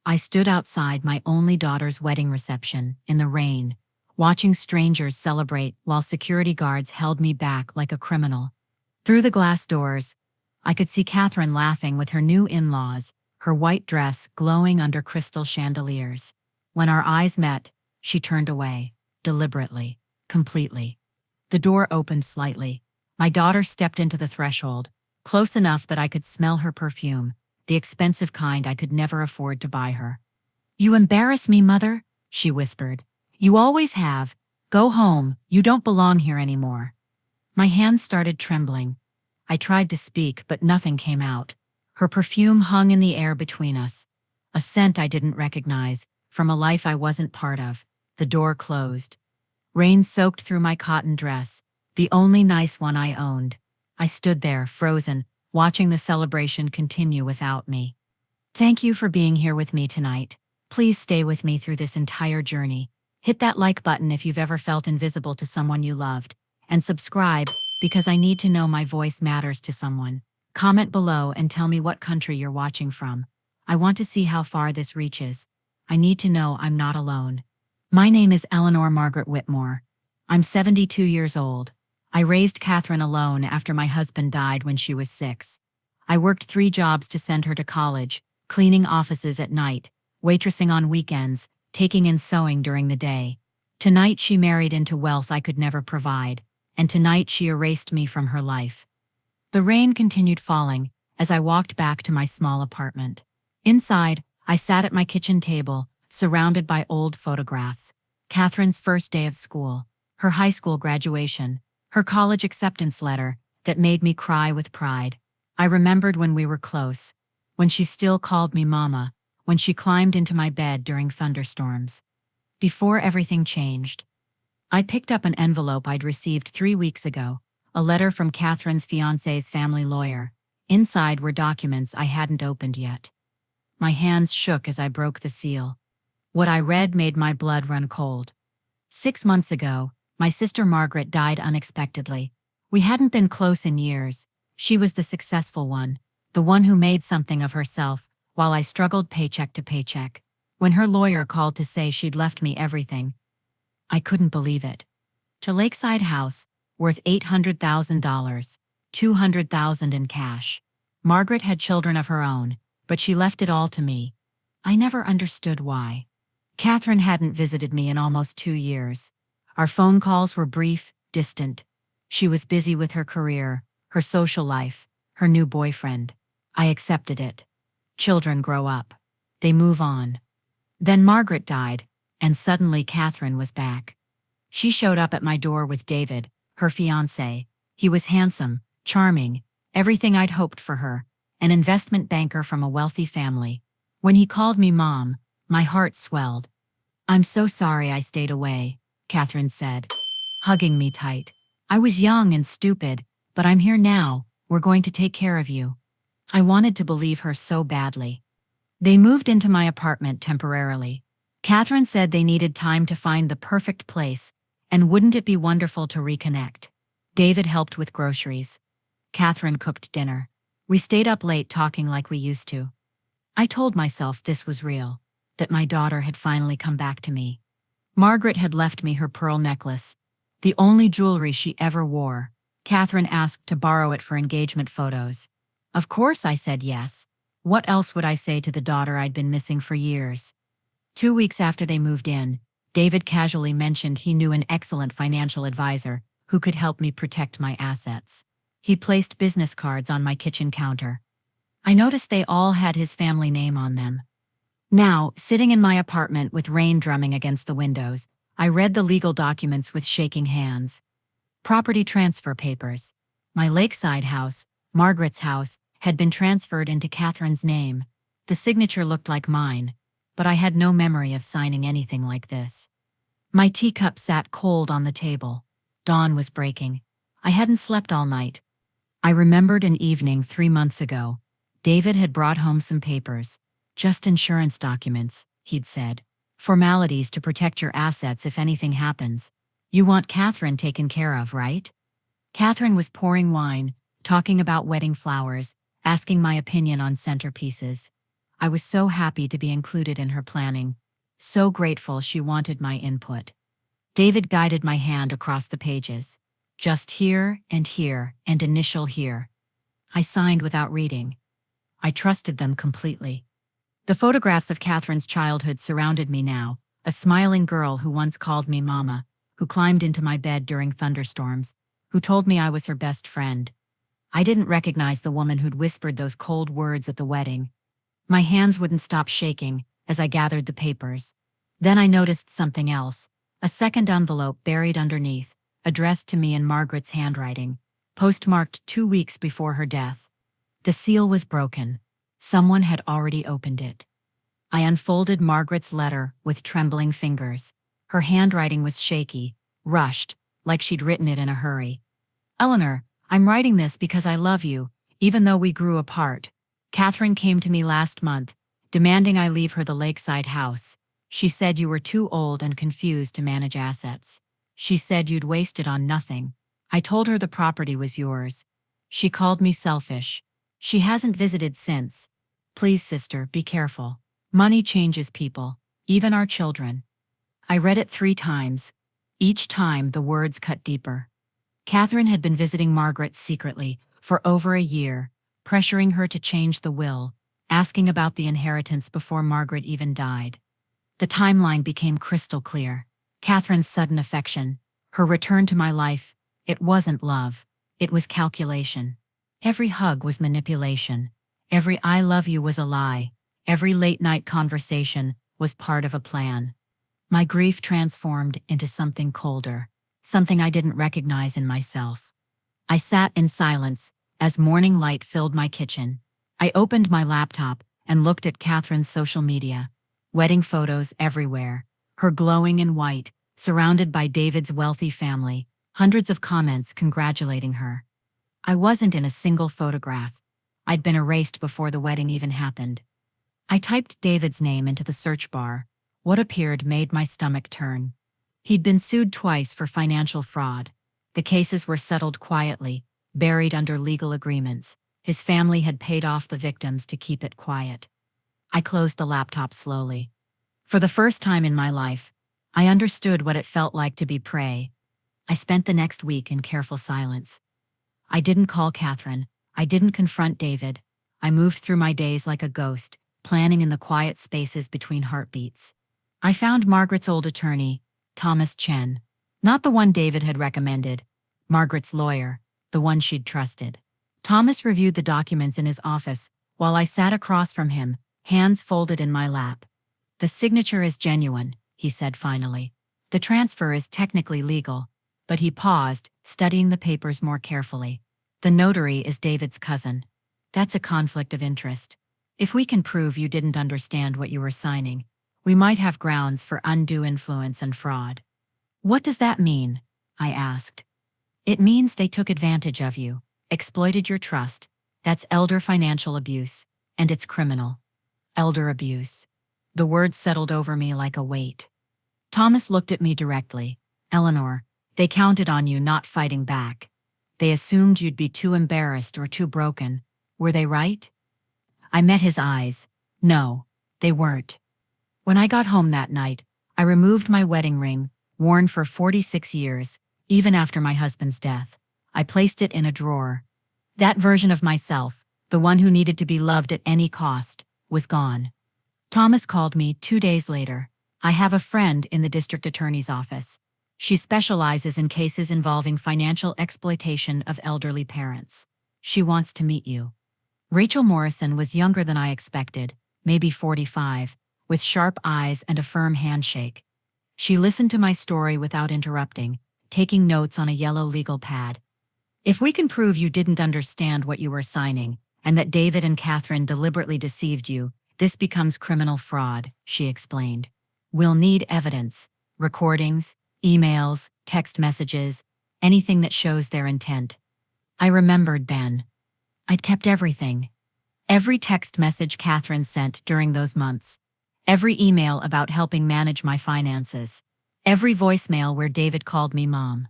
I stood outside my only daughter's wedding reception, in the rain, watching strangers celebrate while security guards held me back like a criminal. Through the glass doors, I could see Catherine laughing with her new in-laws, her white dress glowing under crystal chandeliers. When our eyes met, she turned away, deliberately, completely. The door opened slightly. My daughter stepped into the threshold, close enough that I could smell her perfume, the expensive kind I could never afford to buy her. "You embarrass me, Mother," she whispered. "You always have. Go home, you don't belong here anymore." My hands started trembling. I tried to speak, but nothing came out. Her perfume hung in the air between us, a scent I didn't recognize, from a life I wasn't part of. The door closed. Rain soaked through my cotton dress, the only nice one I owned. I stood there, frozen, watching the celebration continue without me. "Thank you for being here with me tonight. Please stay with me through this entire journey. Hit that like button if you've ever felt invisible to someone you loved. And subscribe, because I need to know my voice matters to someone. Comment below and tell me what country you're watching from. I want to see how far this reaches. I need to know I'm not alone." My name is Eleanor Margaret Whitmore. I'm 72 years old. I raised Catherine alone after my husband died when she was 6. I worked 3 jobs to send her to college, cleaning offices at night, waitressing on weekends, taking in sewing during the day. Tonight she married into wealth I could never provide, and tonight she erased me from her life. The rain continued falling as I walked back to my small apartment. Inside, I sat at my kitchen table, surrounded by old photographs. Catherine's first day of school, her high school graduation, her college acceptance letter that made me cry with pride. I remembered when we were close, when she still called me Mama, when she climbed into my bed during thunderstorms. Before everything changed, I picked up an envelope I'd received 3 weeks ago, a letter from Catherine's fiancé's family lawyer. Inside were documents I hadn't opened yet. My hands shook as I broke the seal. What I read made my blood run cold. 6 months ago, my sister Margaret died unexpectedly. We hadn't been close in years. She was the successful one, the one who made something of herself, while I struggled paycheck to paycheck. When her lawyer called to say she'd left me everything, I couldn't believe it. To Lakeside House, worth $800,000, $200,000 in cash. Margaret had children of her own, but she left it all to me. I never understood why. Catherine hadn't visited me in almost 2 years. Our phone calls were brief, distant. She was busy with her career, her social life, her new boyfriend. I accepted it. Children grow up. They move on. Then Margaret died, and suddenly Catherine was back. She showed up at my door with David, her fiancé. He was handsome, charming, everything I'd hoped for her, an investment banker from a wealthy family. When he called me Mom, my heart swelled. "I'm so sorry I stayed away," Catherine said, hugging me tight. "I was young and stupid, but I'm here now. We're going to take care of you." I wanted to believe her so badly. They moved into my apartment temporarily. Catherine said they needed time to find the perfect place, and wouldn't it be wonderful to reconnect? David helped with groceries. Catherine cooked dinner. We stayed up late talking like we used to. I told myself this was real, that my daughter had finally come back to me. Margaret had left me her pearl necklace, the only jewelry she ever wore. Catherine asked to borrow it for engagement photos. Of course I said yes. What else would I say to the daughter I'd been missing for years? 2 weeks after they moved in, David casually mentioned he knew an excellent financial advisor who could help me protect my assets. He placed business cards on my kitchen counter. I noticed they all had his family name on them. Now, sitting in my apartment with rain drumming against the windows, I read the legal documents with shaking hands. Property transfer papers. My lakeside house, Margaret's house, had been transferred into Catherine's name. The signature looked like mine, but I had no memory of signing anything like this. My teacup sat cold on the table. Dawn was breaking. I hadn't slept all night. I remembered an evening 3 months ago. David had brought home some papers. "Just insurance documents," he'd said. "Formalities to protect your assets if anything happens. You want Catherine taken care of, right?" Catherine was pouring wine, talking about wedding flowers, asking my opinion on centerpieces. I was so happy to be included in her planning, so grateful she wanted my input. David guided my hand across the pages. Just here, and initial here. I signed without reading. I trusted them completely. The photographs of Catherine's childhood surrounded me now, a smiling girl who once called me Mama, who climbed into my bed during thunderstorms, who told me I was her best friend. I didn't recognize the woman who'd whispered those cold words at the wedding. My hands wouldn't stop shaking as I gathered the papers. Then I noticed something else, a second envelope buried underneath, addressed to me in Margaret's handwriting, postmarked 2 weeks before her death. The seal was broken. Someone had already opened it. I unfolded Margaret's letter with trembling fingers. Her handwriting was shaky, rushed, like she'd written it in a hurry. Eleanor, I'm writing this because I love you, even though we grew apart. Catherine came to me last month, demanding I leave her the lakeside house. She said you were too old and confused to manage assets. She said you'd wasted on nothing. I told her the property was yours. She called me selfish. She hasn't visited since. Please, sister, be careful. Money changes people, even our children. I read it 3 times. Each time the words cut deeper. Catherine had been visiting Margaret secretly for over a year, pressuring her to change the will, asking about the inheritance before Margaret even died. The timeline became crystal clear. Catherine's sudden affection, her return to my life, it wasn't love, it was calculation. Every hug was manipulation. Every I love you was a lie. Every late-night conversation was part of a plan. My grief transformed into something colder, something I didn't recognize in myself. I sat in silence as morning light filled my kitchen. I opened my laptop and looked at Catherine's social media. Wedding photos everywhere, her glowing in white, surrounded by David's wealthy family, hundreds of comments congratulating her. I wasn't in a single photograph. I'd been erased before the wedding even happened. I typed David's name into the search bar. What appeared made my stomach turn. He'd been sued twice for financial fraud. The cases were settled quietly, buried under legal agreements. His family had paid off the victims to keep it quiet. I closed the laptop slowly. For the first time in my life, I understood what it felt like to be prey. I spent the next week in careful silence. I didn't call Catherine. I didn't confront David. I moved through my days like a ghost, planning in the quiet spaces between heartbeats. I found Margaret's old attorney, Thomas Chen. Not the one David had recommended, Margaret's lawyer, the one she'd trusted. Thomas reviewed the documents in his office while I sat across from him, hands folded in my lap. The signature is genuine, he said finally. The transfer is technically legal, but he paused, studying the papers more carefully. The notary is David's cousin. That's a conflict of interest. If we can prove you didn't understand what you were signing, we might have grounds for undue influence and fraud. What does that mean? I asked. It means they took advantage of you, exploited your trust. That's elder financial abuse, and it's criminal. Elder abuse. The words settled over me like a weight. Thomas looked at me directly. Eleanor, they counted on you not fighting back. They assumed you'd be too embarrassed or too broken. Were they right? I met his eyes. No, they weren't. When I got home that night, I removed my wedding ring, worn for 46 years, even after my husband's death. I placed it in a drawer. That version of myself, the one who needed to be loved at any cost, was gone. Thomas called me 2 days later. I have a friend in the district attorney's office. She specializes in cases involving financial exploitation of elderly parents. She wants to meet you. Rachel Morrison was younger than I expected, maybe 45, with sharp eyes and a firm handshake. She listened to my story without interrupting, taking notes on a yellow legal pad. If we can prove you didn't understand what you were signing, and that David and Catherine deliberately deceived you, this becomes criminal fraud, she explained. We'll need evidence, recordings, emails, text messages, anything that shows their intent. I remembered then. I'd kept everything. Every text message Catherine sent during those months. Every email about helping manage my finances. Every voicemail where David called me Mom.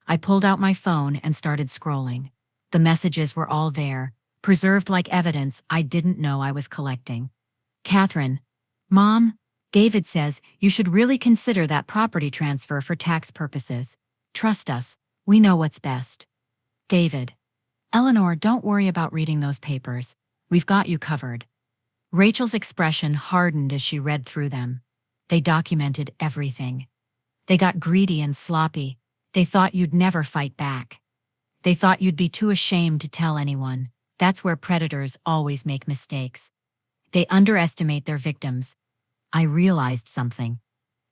I pulled out my phone and started scrolling. The messages were all there, preserved like evidence I didn't know I was collecting. Catherine, Mom, David says you should really consider that property transfer for tax purposes. Trust us, we know what's best. David, Eleanor, don't worry about reading those papers. We've got you covered. Rachel's expression hardened as she read through them. They documented everything. They got greedy and sloppy. They thought you'd never fight back. They thought you'd be too ashamed to tell anyone. That's where predators always make mistakes. They underestimate their victims. I realized something.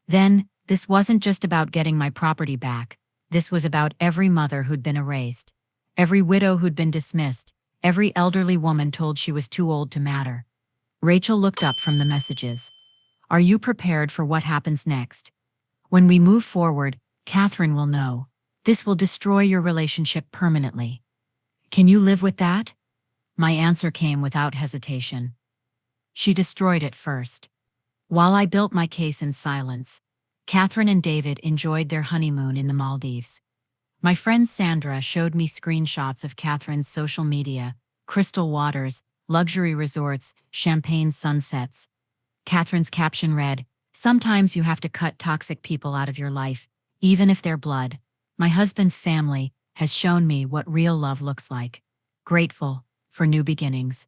Then, this wasn't just about getting my property back. This was about every mother who'd been erased. Every widow who'd been dismissed. Every elderly woman told she was too old to matter. Rachel looked up from the messages. Are you prepared for what happens next? When we move forward, Catherine will know. This will destroy your relationship permanently. Can you live with that? My answer came without hesitation. She destroyed it first. While I built my case in silence, Catherine and David enjoyed their honeymoon in the Maldives. My friend Sandra showed me screenshots of Catherine's social media, crystal waters, luxury resorts, champagne sunsets. Catherine's caption read, "Sometimes you have to cut toxic people out of your life, even if they're blood. My husband's family has shown me what real love looks like. Grateful for new beginnings."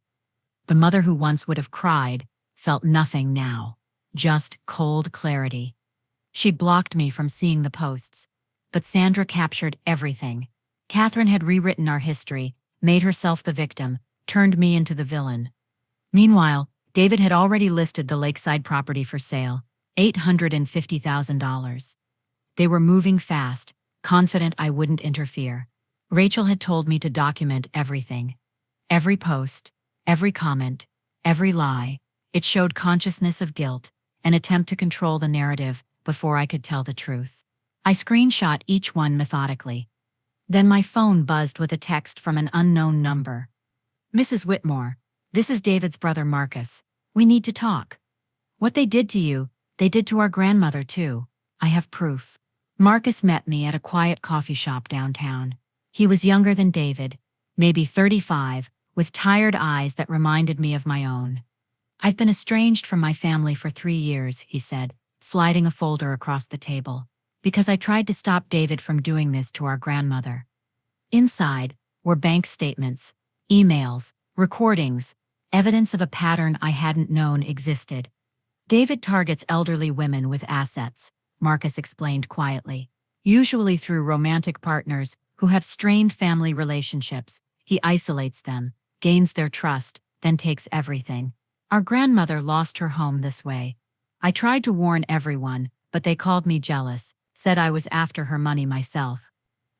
The mother who once would have cried felt nothing now, just cold clarity. She blocked me from seeing the posts. But Sandra captured everything. Catherine had rewritten our history, made herself the victim, turned me into the villain. Meanwhile, David had already listed the lakeside property for sale, $850,000. They were moving fast, confident I wouldn't interfere. Rachel had told me to document everything. Every post, every comment, every lie. It showed consciousness of guilt, an attempt to control the narrative before I could tell the truth. I screenshot each one methodically. Then my phone buzzed with a text from an unknown number. "Mrs. Whitmore, this is David's brother Marcus. We need to talk. What they did to you, they did to our grandmother too. I have proof." Marcus met me at a quiet coffee shop downtown. He was younger than David, maybe 35, with tired eyes that reminded me of my own. "I've been estranged from my family for 3 years," he said, sliding a folder across the table, "because I tried to stop David from doing this to our grandmother." Inside were bank statements, emails, recordings, evidence of a pattern I hadn't known existed. "David targets elderly women with assets," Marcus explained quietly. "Usually through romantic partners who have strained family relationships. He isolates them, gains their trust, then takes everything. Our grandmother lost her home this way. I tried to warn everyone, but they called me jealous, said I was after her money myself."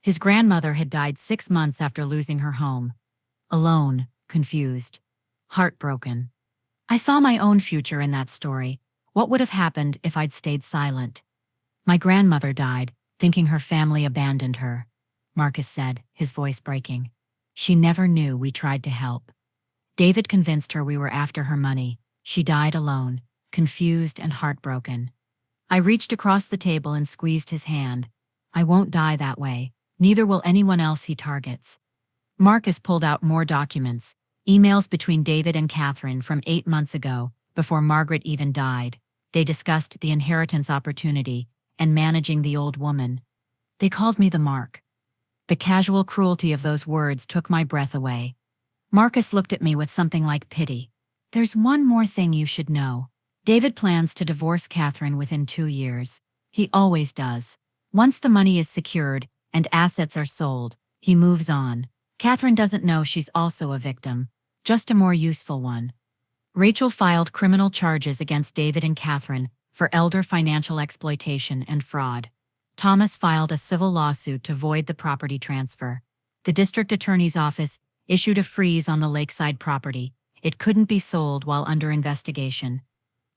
His grandmother had died 6 months after losing her home. Alone, confused, heartbroken. I saw my own future in that story. What would have happened if I'd stayed silent? "My grandmother died, thinking her family abandoned her," Marcus said, his voice breaking. "She never knew we tried to help. David convinced her we were after her money. She died alone, confused and heartbroken." I reached across the table and squeezed his hand. "I won't die that way. Neither will anyone else he targets." Marcus pulled out more documents, emails between David and Catherine from 8 months ago, before Margaret even died. They discussed the inheritance opportunity and managing the old woman. They called me the Mark. The casual cruelty of those words took my breath away. Marcus looked at me with something like pity. "There's one more thing you should know. David plans to divorce Catherine within 2 years. He always does. Once the money is secured and assets are sold, he moves on. Catherine doesn't know she's also a victim, just a more useful one." Rachel filed criminal charges against David and Catherine for elder financial exploitation and fraud. Thomas filed a civil lawsuit to void the property transfer. The district attorney's office issued a freeze on the lakeside property. It couldn't be sold while under investigation.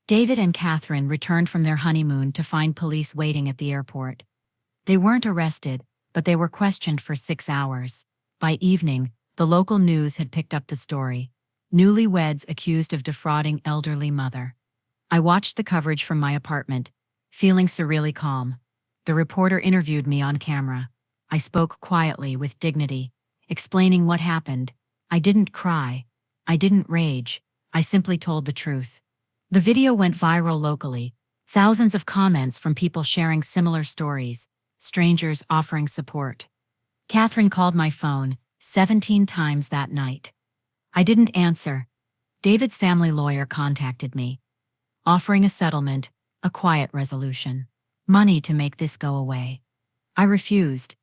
David and Catherine returned from their honeymoon to find police waiting at the airport. They weren't arrested, but they were questioned for 6 hours. By evening, the local news had picked up the story. Newlyweds accused of defrauding elderly mother. I watched the coverage from my apartment, feeling surreally calm. The reporter interviewed me on camera. I spoke quietly with dignity, explaining what happened. I didn't cry. I didn't rage. I simply told the truth. The video went viral locally, thousands of comments from people sharing similar stories, strangers offering support. Catherine called my phone 17 times that night. I didn't answer. David's family lawyer contacted me, offering a settlement, a quiet resolution, money to make this go away. I refused.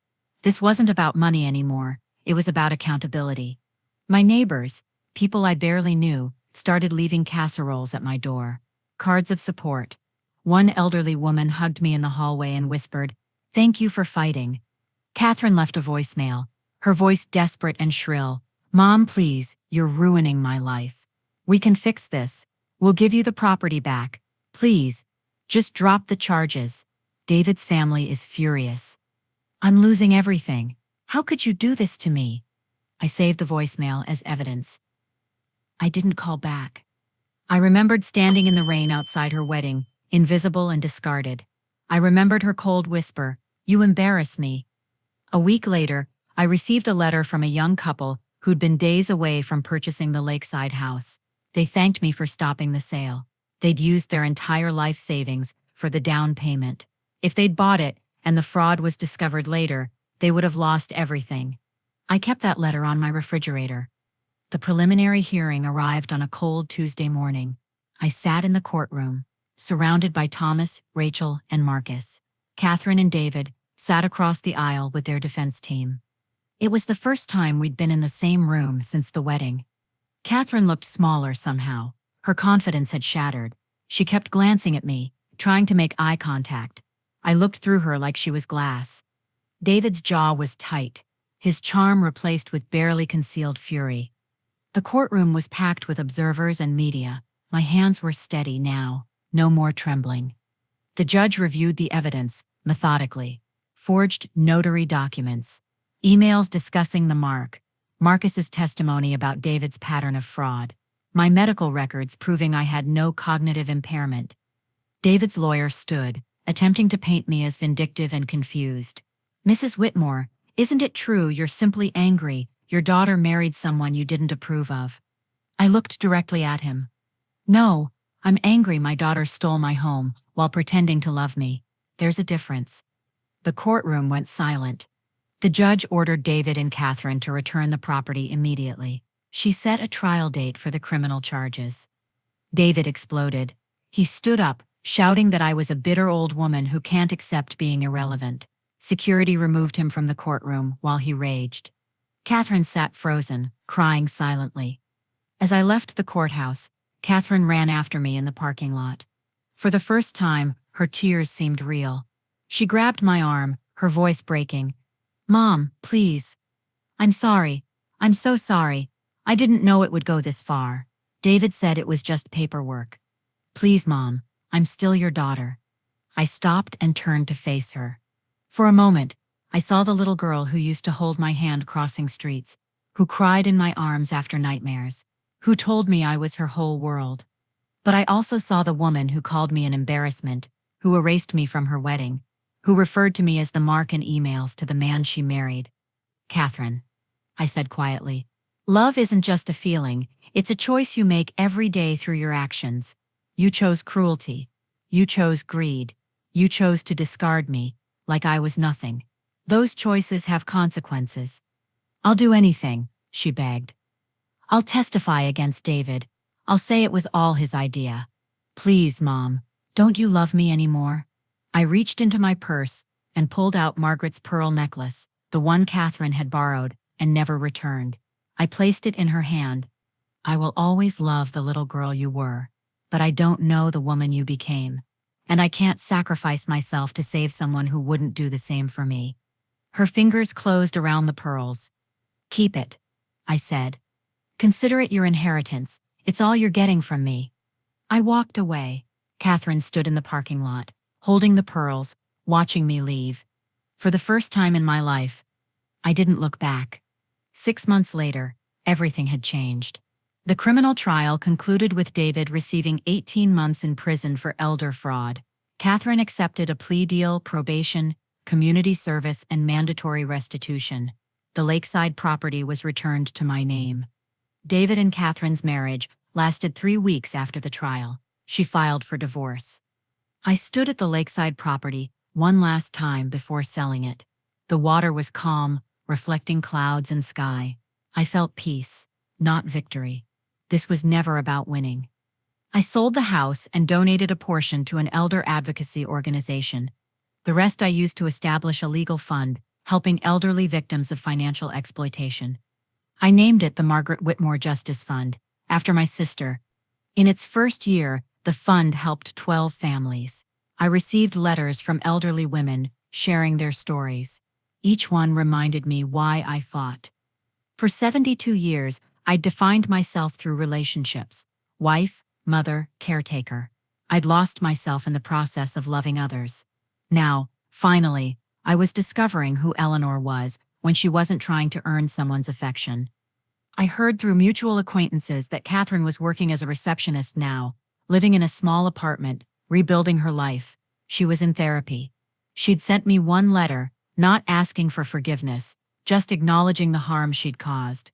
This wasn't about money anymore, it was about accountability. My neighbors, people I barely knew, started leaving casseroles at my door, cards of support. One elderly woman hugged me in the hallway and whispered, "Thank you for fighting." Catherine left a voicemail, her voice desperate and shrill. "Mom, please, you're ruining my life. We can fix this. We'll give you the property back. Please, just drop the charges." David's family is furious. "I'm losing everything. How could you do this to me?" I saved the voicemail as evidence. I didn't call back. I remembered standing in the rain outside her wedding, invisible and discarded. I remembered her cold whisper, "You embarrass me." A week later, I received a letter from a young couple who'd been days away from purchasing the lakeside house. They thanked me for stopping the sale. They'd used their entire life savings for the down payment. If they'd bought it and the fraud was discovered later, they would have lost everything. I kept that letter on my refrigerator. The preliminary hearing arrived on a cold Tuesday morning. I sat in the courtroom, surrounded by Thomas, Rachel, and Marcus. Catherine and David sat across the aisle with their defense team. It was the first time we'd been in the same room since the wedding. Catherine looked smaller somehow. Her confidence had shattered. She kept glancing at me, trying to make eye contact. I looked through her like she was glass. David's jaw was tight, his charm replaced with barely concealed fury. The courtroom was packed with observers and media. My hands were steady now, no more trembling. The judge reviewed the evidence, methodically. Forged notary documents, emails discussing the mark, Marcus's testimony about David's pattern of fraud, my medical records proving I had no cognitive impairment. David's lawyer stood, attempting to paint me as vindictive and confused. "Mrs. Whitmore, isn't it true you're simply angry your daughter married someone you didn't approve of?" I looked directly at him. "No, I'm angry my daughter stole my home while pretending to love me. There's a difference." The courtroom went silent. The judge ordered David and Catherine to return the property immediately. She set a trial date for the criminal charges. David exploded. He stood up, shouting that I was a bitter old woman who can't accept being irrelevant. Security removed him from the courtroom while he raged. Catherine sat frozen, crying silently. As I left the courthouse, Catherine ran after me in the parking lot. For the first time, her tears seemed real. She grabbed my arm, her voice breaking. "Mom, please. I'm sorry. I'm so sorry. I didn't know it would go this far. David said it was just paperwork. Please, Mom, I'm still your daughter." I stopped and turned to face her. For a moment, I saw the little girl who used to hold my hand crossing streets, who cried in my arms after nightmares, who told me I was her whole world. But I also saw the woman who called me an embarrassment, who erased me from her wedding, who referred to me as the mark in emails to the man she married. "Catherine," I said quietly, "love isn't just a feeling, it's a choice you make every day through your actions. You chose cruelty. You chose greed. You chose to discard me, like I was nothing. Those choices have consequences." "I'll do anything," she begged. "I'll testify against David. I'll say it was all his idea. Please, Mom, don't you love me anymore?" I reached into my purse and pulled out Margaret's pearl necklace, the one Catherine had borrowed and never returned. I placed it in her hand. "I will always love the little girl you were, but I don't know the woman you became, and I can't sacrifice myself to save someone who wouldn't do the same for me." Her fingers closed around the pearls. "Keep it," I said. "Consider it your inheritance. It's all you're getting from me." I walked away. Catherine stood in the parking lot, holding the pearls, watching me leave. For the first time in my life, I didn't look back. 6 months later, everything had changed. The criminal trial concluded with David receiving 18 months in prison for elder fraud. Catherine accepted a plea deal, probation, community service, and mandatory restitution. The lakeside property was returned to my name. David and Catherine's marriage lasted 3 weeks after the trial. she filed for divorce. I stood at the lakeside property one last time before selling it. The water was calm, reflecting clouds and sky. I felt peace, not victory. This was never about winning. I sold the house and donated a portion to an elder advocacy organization. The rest I used to establish a legal fund, helping elderly victims of financial exploitation. I named it the Margaret Whitmore Justice Fund, after my sister. In its first year, the fund helped 12 families. I received letters from elderly women sharing their stories. Each one reminded me why I fought. For 72 years, I'd defined myself through relationships: wife, mother, caretaker. I'd lost myself in the process of loving others. Now, finally, I was discovering who Eleanor was when she wasn't trying to earn someone's affection. I heard through mutual acquaintances that Catherine was working as a receptionist now, living in a small apartment, rebuilding her life. She was in therapy. She'd sent me one letter, not asking for forgiveness, just acknowledging the harm she'd caused.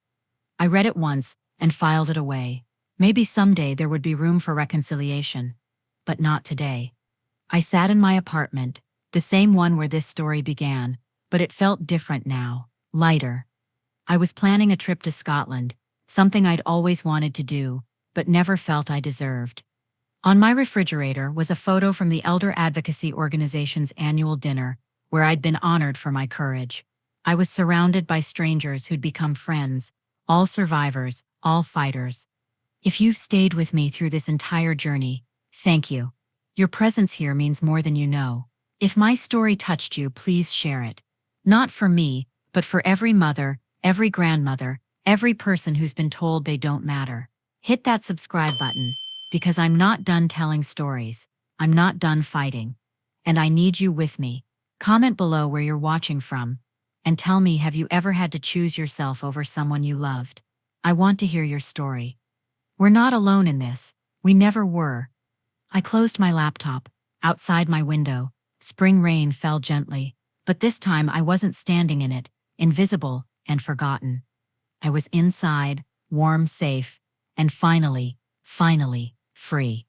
I read it once and filed it away. Maybe someday there would be room for reconciliation. But not today. I sat in my apartment, the same one where this story began, but it felt different now, lighter. I was planning a trip to Scotland, something I'd always wanted to do, but never felt I deserved. On my refrigerator was a photo from the Elder Advocacy Organization's annual dinner, where I'd been honored for my courage. I was surrounded by strangers who'd become friends, all survivors, all fighters. If you've stayed with me through this entire journey, thank you. Your presence here means more than you know. If my story touched you, please share it. Not for me, but for every mother, every grandmother, every person who's been told they don't matter. Hit that subscribe button, because I'm not done telling stories. I'm not done fighting. And I need you with me. Comment below where you're watching from. And tell me, have you ever had to choose yourself over someone you loved? I want to hear your story. We're not alone in this. We never were. I closed my laptop. Outside my window, spring rain fell gently, but this time I wasn't standing in it, invisible and forgotten. I was inside, warm, safe, and finally, free.